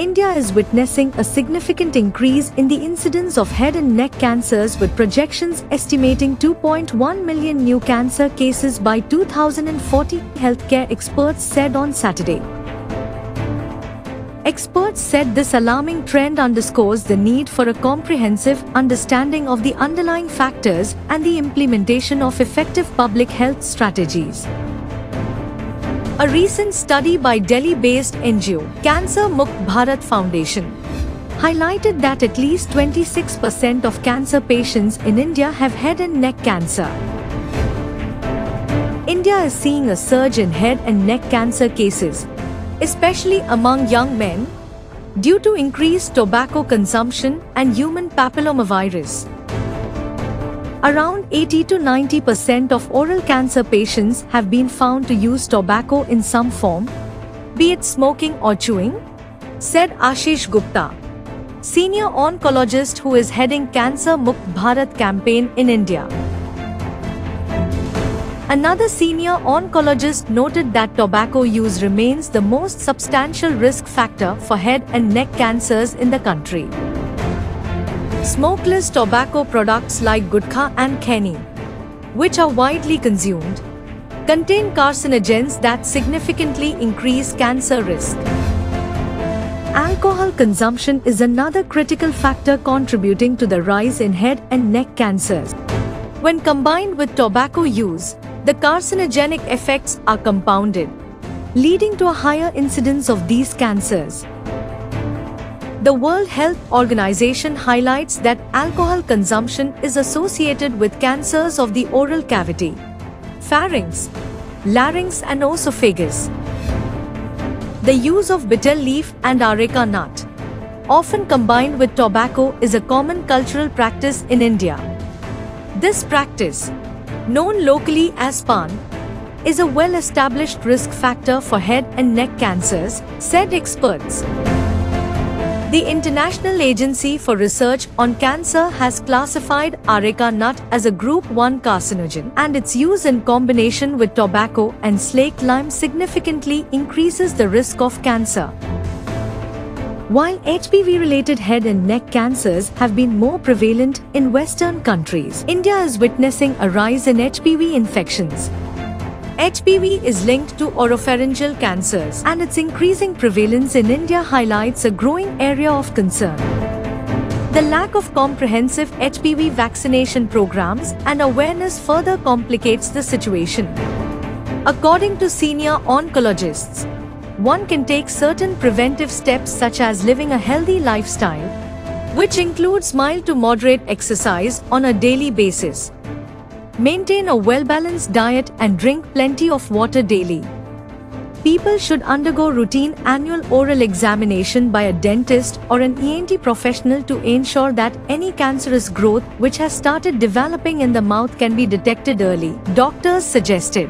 India is witnessing a significant increase in the incidence of head and neck cancers, with projections estimating 2.1 million new cancer cases by 2040, healthcare experts said on Saturday. Experts said this alarming trend underscores the need for a comprehensive understanding of the underlying factors and the implementation of effective public health strategies. A recent study by Delhi-based NGO, Cancer Mukt Bharat Foundation, highlighted that at least 26% of cancer patients in India have head and neck cancer. India is seeing a surge in head and neck cancer cases, especially among young men, due to increased tobacco consumption and human papillomavirus. Around 80 to 90% of oral cancer patients have been found to use tobacco in some form, be it smoking or chewing, said Ashish Gupta, senior oncologist who is heading Cancer Mukt Bharat campaign in India. Another senior oncologist noted that tobacco use remains the most substantial risk factor for head and neck cancers in the country. Smokeless tobacco products like gutkha and khaini, which are widely consumed, contain carcinogens that significantly increase cancer risk. Alcohol consumption is another critical factor contributing to the rise in head and neck cancers. When combined with tobacco use, the carcinogenic effects are compounded, leading to a higher incidence of these cancers. The World Health Organization highlights that alcohol consumption is associated with cancers of the oral cavity, pharynx, larynx and esophagus. The use of betel leaf and areca nut, often combined with tobacco, is a common cultural practice in India. This practice, known locally as pan, is a well-established risk factor for head and neck cancers, said experts. The International Agency for Research on Cancer has classified areca nut as a Group 1 carcinogen, and its use in combination with tobacco and slaked lime significantly increases the risk of cancer. While HPV-related head and neck cancers have been more prevalent in Western countries, India is witnessing a rise in HPV infections. HPV is linked to oropharyngeal cancers, and its increasing prevalence in India highlights a growing area of concern. The lack of comprehensive HPV vaccination programs and awareness further complicates the situation. According to senior oncologists, one can take certain preventive steps such as living a healthy lifestyle, which includes mild to moderate exercise on a daily basis. Maintain a well-balanced diet and drink plenty of water daily. People should undergo routine annual oral examination by a dentist or an ENT professional to ensure that any cancerous growth which has started developing in the mouth can be detected early, doctors suggested.